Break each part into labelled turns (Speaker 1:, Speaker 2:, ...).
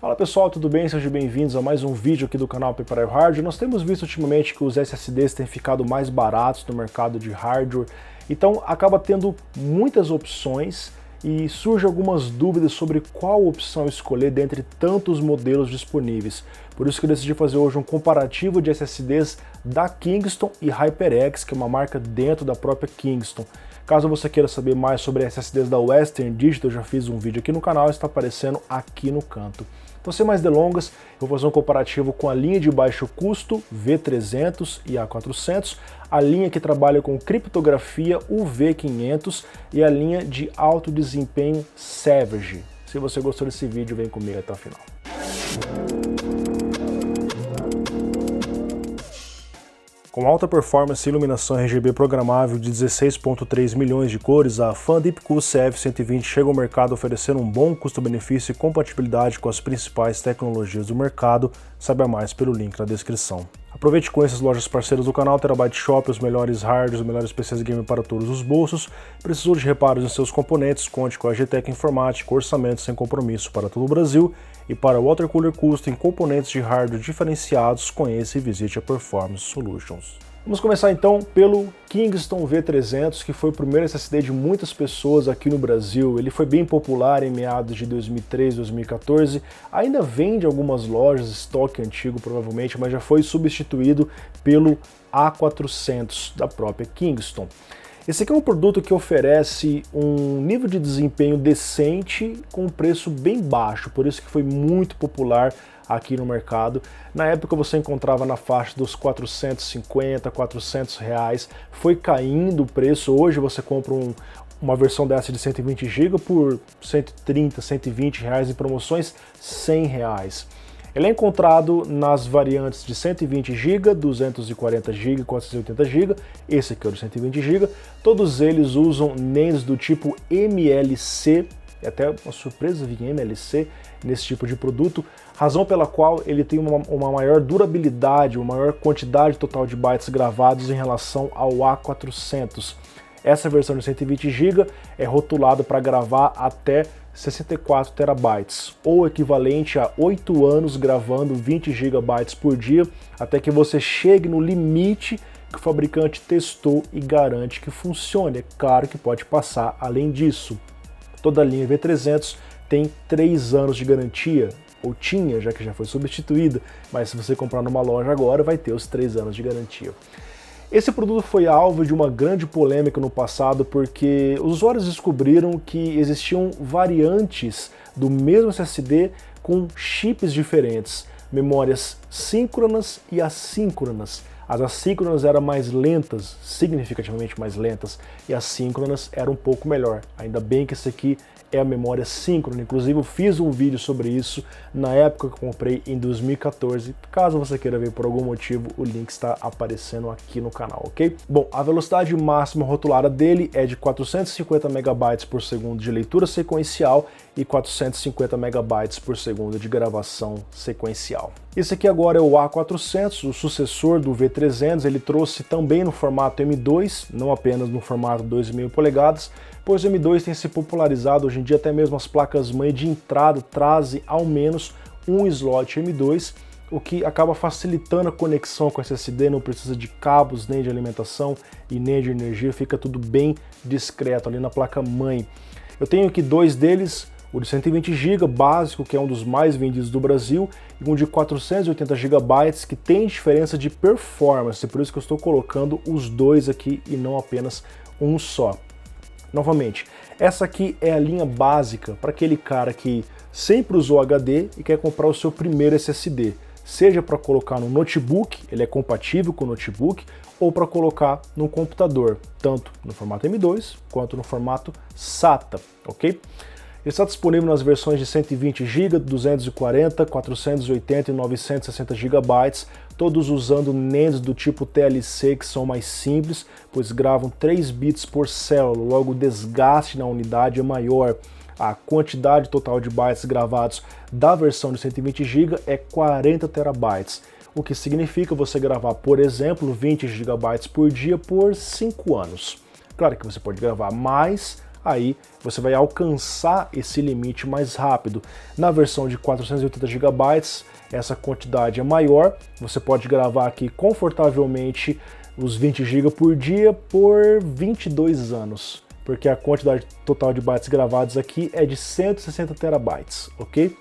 Speaker 1: Fala pessoal, tudo bem? Sejam bem-vindos a mais um vídeo aqui do canal Prepare Hardware. Nós temos visto ultimamente que os SSDs têm ficado mais baratos no mercado de hardware, então acaba tendo muitas opções e surgem algumas dúvidas sobre qual opção escolher dentre tantos modelos disponíveis. Por isso que eu decidi fazer hoje um comparativo de SSDs da Kingston e HyperX, que é uma marca dentro da própria Kingston. Caso você queira saber mais sobre SSDs da Western Digital, eu já fiz um vídeo aqui no canal, está aparecendo aqui no canto. Então, sem mais delongas, eu vou fazer um comparativo com a linha de baixo custo V300 e A400, a linha que trabalha com criptografia V500 e a linha de alto desempenho Savage. Se você gostou desse vídeo, vem comigo até o final. Com alta performance e iluminação RGB programável de 16.3 milhões de cores, a FunDeepCool CF120 chega ao mercado oferecendo um bom custo-benefício e compatibilidade com as principais tecnologias do mercado. Saiba mais pelo link na descrição. Aproveite com essas lojas parceiras do canal, Terabyte Shop, os melhores hardwares, os melhores PCs game para todos os bolsos. Precisou de reparos em seus componentes? Conte com a GTEC Informática, orçamento sem compromisso para todo o Brasil. E para o Water Cooler Custom, componentes de hardware diferenciados, conheça e visite a Performance Solutions. Vamos começar então pelo Kingston V300, que foi o primeiro SSD de muitas pessoas aqui no Brasil. Ele foi bem popular em meados de 2013, 2014, ainda vende algumas lojas, estoque antigo provavelmente, mas já foi substituído pelo A400 da própria Kingston. Esse aqui é um produto que oferece um nível de desempenho decente com um preço bem baixo, por isso que foi muito popular aqui no mercado. Na época você encontrava na faixa dos 450, 400 reais, foi caindo o preço. Hoje você compra uma versão dessa de 120 GB por 130, 120 reais em promoções, 100 reais. Ele é encontrado nas variantes de 120 GB, 240 GB, 480 GB, esse aqui é o de 120 GB. Todos eles usam NANDs do tipo MLC, é até uma surpresa vir MLC nesse tipo de produto, razão pela qual ele tem uma maior durabilidade, uma maior quantidade total de bytes gravados em relação ao A400. Essa versão de 120 GB é rotulada para gravar até 64 terabytes, ou equivalente a 8 anos gravando 20 GB por dia, até que você chegue no limite que o fabricante testou e garante que funcione. É claro que pode passar além disso. Toda a linha V300 tem 3 anos de garantia, ou tinha, já que já foi substituída, mas se você comprar numa loja agora vai ter os 3 anos de garantia. Esse produto foi alvo de uma grande polêmica no passado porque os usuários descobriram que existiam variantes do mesmo SSD com chips diferentes, memórias síncronas e assíncronas. As assíncronas eram mais lentas, significativamente mais lentas, e as síncronas eram um pouco melhor. Ainda bem que esse aqui é a memória síncrona, inclusive eu fiz um vídeo sobre isso na época que eu comprei em 2014, caso você queira ver por algum motivo, o link está aparecendo aqui no canal, ok? Bom, a velocidade máxima rotulada dele é de 450 MB por segundo de leitura sequencial e 450 MB por segundo de gravação sequencial. Esse aqui agora é o A400, o sucessor do V300, ele trouxe também no formato M2, não apenas no formato 2,5 polegadas, pois o M2 tem se popularizado, hoje em dia até mesmo as placas-mãe de entrada trazem ao menos um slot M2, o que acaba facilitando a conexão com SSD, não precisa de cabos nem de alimentação e nem de energia, fica tudo bem discreto ali na placa-mãe. Eu tenho aqui dois deles, o de 120 GB básico, que é um dos mais vendidos do Brasil, e um de 480 GB, que tem diferença de performance, por isso que eu estou colocando os dois aqui e não apenas um só. Novamente, essa aqui é a linha básica para aquele cara que sempre usou HD e quer comprar o seu primeiro SSD, seja para colocar no notebook, ele é compatível com o notebook, ou para colocar no computador, tanto no formato M2 quanto no formato SATA, ok? Ele está disponível nas versões de 120 GB, 240, 480 e 960 GB, todos usando NANDs do tipo TLC, que são mais simples, pois gravam 3 bits por célula, logo o desgaste na unidade é maior. A quantidade total de bytes gravados da versão de 120 GB é 40 terabytes, o que significa você gravar, por exemplo, 20 GB por dia por 5 anos. Claro que você pode gravar mais, aí você vai alcançar esse limite mais rápido. Na versão de 480 GB, essa quantidade é maior, você pode gravar aqui confortavelmente os 20 GB por dia por 22 anos, porque a quantidade total de bytes gravados aqui é de 160 terabytes, ok?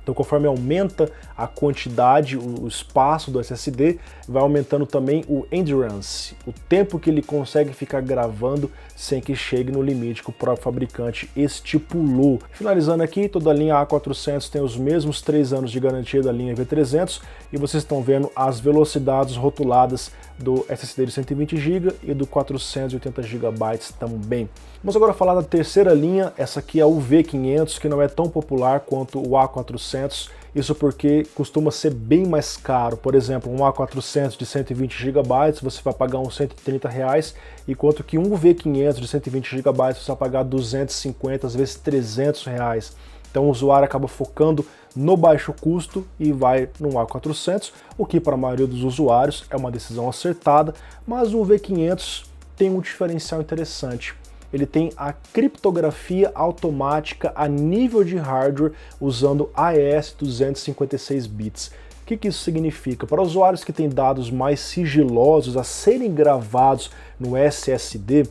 Speaker 1: Então, conforme aumenta a quantidade, o espaço do SSD, vai aumentando também o endurance, o tempo que ele consegue ficar gravando sem que chegue no limite que o próprio fabricante estipulou. Finalizando aqui, toda a linha A400 tem os mesmos 3 anos de garantia da linha V300 e vocês estão vendo as velocidades rotuladas do SSD de 120 GB e do 480 GB também. Vamos agora falar da terceira linha, essa aqui é o V500, que não é tão popular quanto o A400, isso porque costuma ser bem mais caro. Por exemplo, um A400 de 120 GB você vai pagar uns R$130, enquanto que um V500 de 120 GB você vai pagar 250, às vezes R$300. Então o usuário acaba focando no baixo custo e vai no A400, o que para a maioria dos usuários é uma decisão acertada, mas o V500 tem um diferencial interessante. Ele tem a criptografia automática a nível de hardware usando AES 256 bits. O que isso significa? Para usuários que têm dados mais sigilosos a serem gravados no SSD,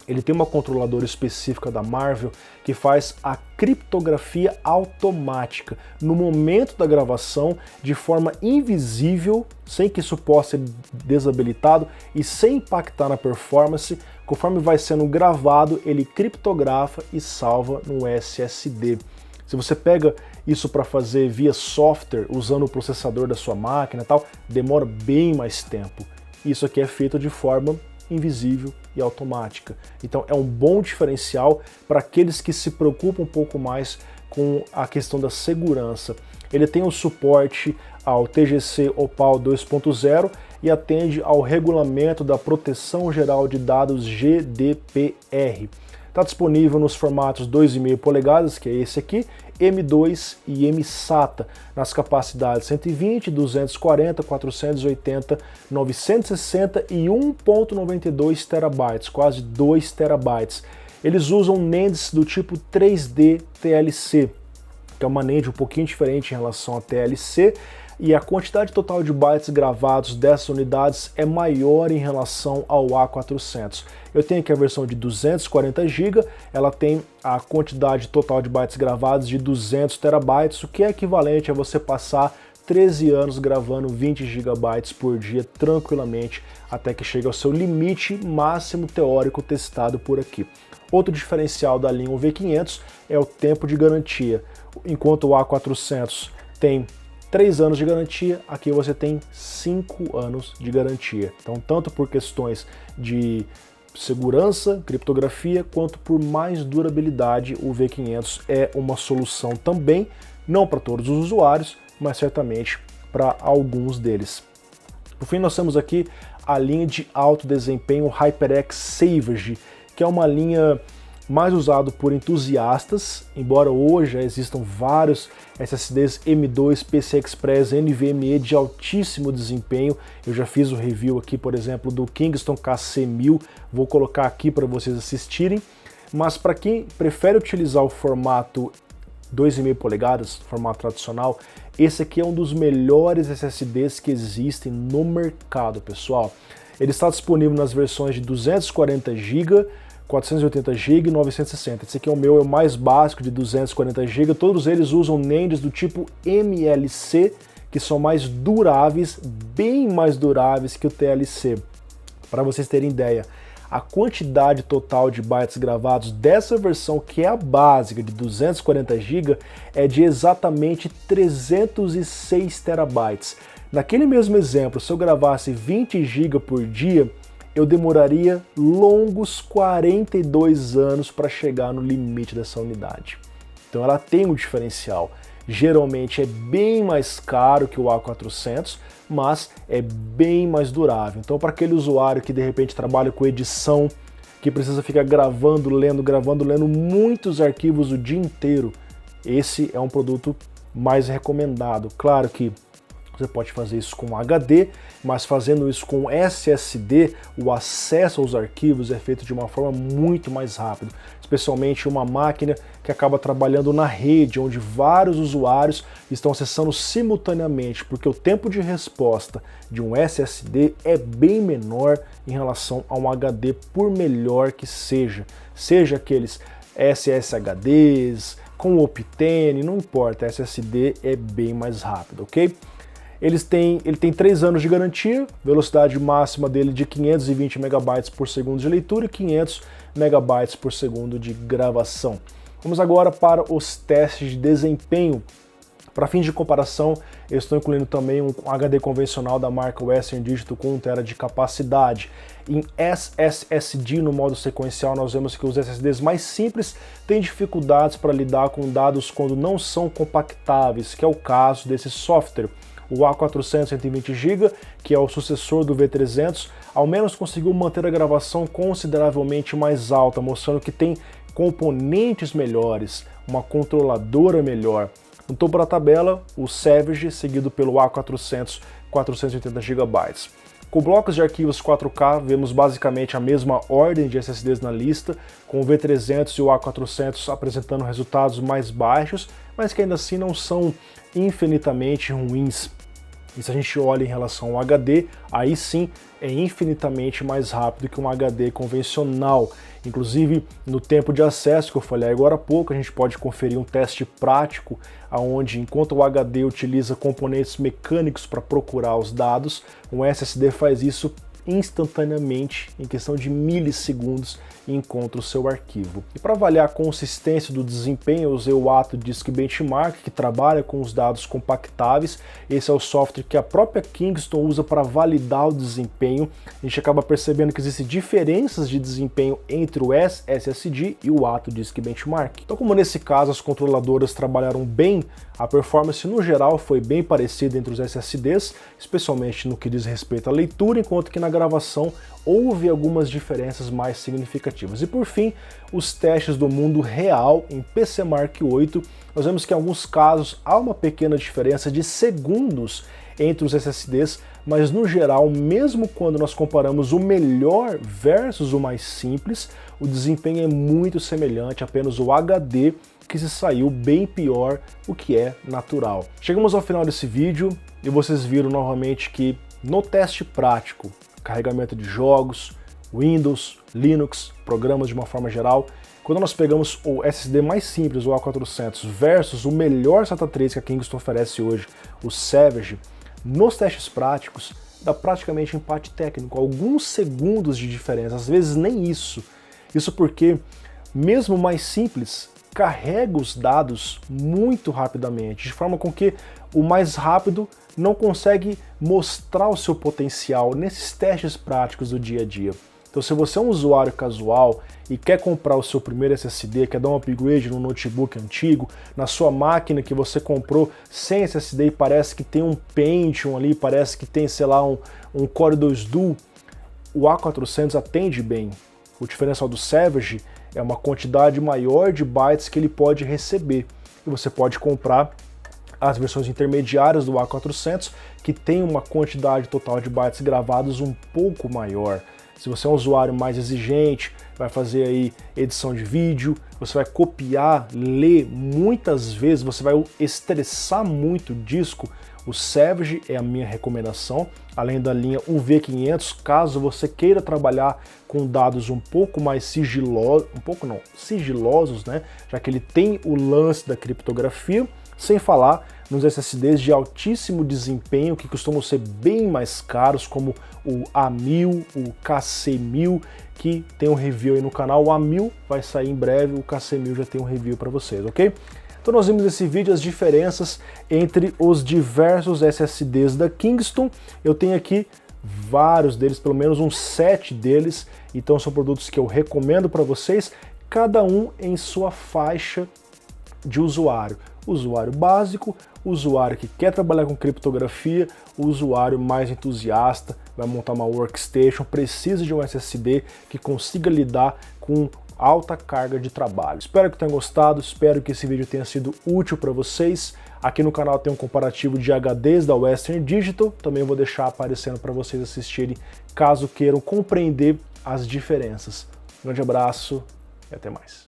Speaker 1: ele tem uma controladora específica da Marvell que faz a criptografia automática no momento da gravação, de forma invisível, sem que isso possa ser desabilitado e sem impactar na performance. Conforme vai sendo gravado, ele criptografa e salva no SSD. Se você pega isso para fazer via software, usando o processador da sua máquina e tal, demora bem mais tempo. Isso aqui é feito de forma invisível e automática. Então é um bom diferencial para aqueles que se preocupam um pouco mais com a questão da segurança. Ele tem o suporte ao TGC Opal 2.0 e atende ao regulamento da Proteção Geral de Dados GDPR. Está disponível nos formatos 2,5 polegadas, que é esse aqui, M2 e M-SATA, nas capacidades 120, 240, 480, 960 e 1.92 terabytes, quase 2 terabytes. Eles usam NANDs do tipo 3D TLC, que é uma NAND um pouquinho diferente em relação a TLC, e a quantidade total de bytes gravados dessas unidades é maior em relação ao A400. Eu tenho aqui a versão de 240 GB, ela tem a quantidade total de bytes gravados de 200 terabytes, o que é equivalente a você passar 13 anos gravando 20 GB por dia tranquilamente, até que chegue ao seu limite máximo teórico testado por aqui. Outro diferencial da linha V500 é o tempo de garantia. Enquanto o A400 tem 3 anos de garantia, aqui você tem 5 anos de garantia. Então, tanto por questões de segurança, criptografia, quanto por mais durabilidade, o V500 é uma solução também, não para todos os usuários, mas certamente para alguns deles. Por fim, nós temos aqui a linha de alto desempenho HyperX Savage, que é uma linha mais usado por entusiastas, embora hoje já existam vários SSDs M2 PCI Express NVMe de altíssimo desempenho. Eu já fiz o review aqui, por exemplo, do Kingston KC1000, vou colocar aqui para vocês assistirem, mas para quem prefere utilizar o formato 2,5 polegadas, formato tradicional, esse aqui é um dos melhores SSDs que existem no mercado, pessoal. Ele está disponível nas versões de 240 GB, 480 GB e 960. Esse aqui é o mais básico, de 240 GB. Todos eles usam NANDs do tipo MLC, que são mais duráveis, bem mais duráveis que o TLC. Para vocês terem ideia, a quantidade total de bytes gravados dessa versão, que é a básica, de 240 GB, é de exatamente 306 terabytes. Naquele mesmo exemplo, se eu gravasse 20 GB por dia, eu demoraria longos 42 anos para chegar no limite dessa unidade. Então ela tem um diferencial. Geralmente é bem mais caro que o A400, mas é bem mais durável. Então, para aquele usuário que de repente trabalha com edição, que precisa ficar gravando, lendo muitos arquivos o dia inteiro, esse é um produto mais recomendado. Claro que Você pode fazer isso com HD, mas fazendo isso com SSD, o acesso aos arquivos é feito de uma forma muito mais rápida, especialmente uma máquina que acaba trabalhando na rede, onde vários usuários estão acessando simultaneamente, porque o tempo de resposta de um SSD é bem menor em relação a um HD, por melhor que seja aqueles SSHDs, com Optane, não importa, SSD é bem mais rápido, ok? Ele tem 3 anos de garantia, velocidade máxima dele de 520 MB por segundo de leitura e 500 MB por segundo de gravação. Vamos agora para os testes de desempenho. Para fins de comparação, eu estou incluindo também um HD convencional da marca Western Digital com 1 TB de capacidade. Em SSD, no modo sequencial, nós vemos que os SSDs mais simples têm dificuldades para lidar com dados quando não são compactáveis, que é o caso desse software. O A400 120 GB, que é o sucessor do V300, ao menos conseguiu manter a gravação consideravelmente mais alta, mostrando que tem componentes melhores, uma controladora melhor. No topo da tabela, o Savage, seguido pelo A400 480 GB. Com blocos de arquivos 4K, vemos basicamente a mesma ordem de SSDs na lista, com o V300 e o A400 apresentando resultados mais baixos, mas que ainda assim não são infinitamente ruins. E se a gente olha em relação ao HD, aí sim é infinitamente mais rápido que um HD convencional. Inclusive, no tempo de acesso que eu falei agora há pouco, a gente pode conferir um teste prático, onde enquanto o HD utiliza componentes mecânicos para procurar os dados, um SSD faz isso instantaneamente, em questão de milissegundos, e encontra o seu arquivo. E para avaliar a consistência do desempenho, eu usei o AtoDisk Benchmark, que trabalha com os dados compactáveis. Esse é o software que a própria Kingston usa para validar o desempenho. A gente acaba percebendo que existem diferenças de desempenho entre o SSD e o AtoDisk Benchmark. Então, como nesse caso as controladoras trabalharam bem, a performance no geral foi bem parecida entre os SSDs, especialmente no que diz respeito à leitura, enquanto que na gravação houve algumas diferenças mais significativas. E por fim, os testes do mundo real em PCMark 8, nós vemos que em alguns casos há uma pequena diferença de segundos entre os SSDs, mas no geral, mesmo quando nós comparamos o melhor versus o mais simples, o desempenho é muito semelhante, apenas o HD que se saiu bem pior, o que é natural. Chegamos ao final desse vídeo e vocês viram novamente que no teste prático, carregamento de jogos, Windows, Linux, programas de uma forma geral, quando nós pegamos o SSD mais simples, o A400, versus o melhor SATA 3 que a Kingston oferece hoje, o Savage, nos testes práticos, dá praticamente empate técnico, alguns segundos de diferença, às vezes nem isso. Isso porque, mesmo mais simples, carrega os dados muito rapidamente, de forma com que o mais rápido não consegue mostrar o seu potencial nesses testes práticos do dia a dia. Então, se você é um usuário casual e quer comprar o seu primeiro SSD, quer dar um upgrade no notebook antigo, na sua máquina que você comprou sem SSD e parece que tem um Pentium ali, parece que tem, sei lá, um Core 2 Duo, o A400 atende bem. O diferencial do Savage é uma quantidade maior de bytes que ele pode receber. E você pode comprar as versões intermediárias do A400, que tem uma quantidade total de bytes gravados um pouco maior. Se você é um usuário mais exigente, vai fazer aí edição de vídeo, você vai copiar, ler muitas vezes, você vai estressar muito o disco, o Savage é a minha recomendação, além da linha UV500, caso você queira trabalhar com dados um pouco mais sigilosos, né? Já que ele tem o lance da criptografia, sem falar nos SSDs de altíssimo desempenho, que costumam ser bem mais caros, como o A1000, o KC1000, que tem um review aí no canal. O A1000 vai sair em breve, o KC1000 já tem um review para vocês, ok? Então nós vimos nesse vídeo as diferenças entre os diversos SSDs da Kingston. Eu tenho aqui vários deles, pelo menos uns 7 deles, então são produtos que eu recomendo para vocês, cada um em sua faixa de usuário. Usuário básico, usuário que quer trabalhar com criptografia, usuário mais entusiasta, vai montar uma workstation, precisa de um SSD que consiga lidar com alta carga de trabalho. Espero que tenham gostado, espero que esse vídeo tenha sido útil para vocês. Aqui no canal tem um comparativo de HDs da Western Digital, também vou deixar aparecendo para vocês assistirem caso queiram compreender as diferenças. Um grande abraço e até mais.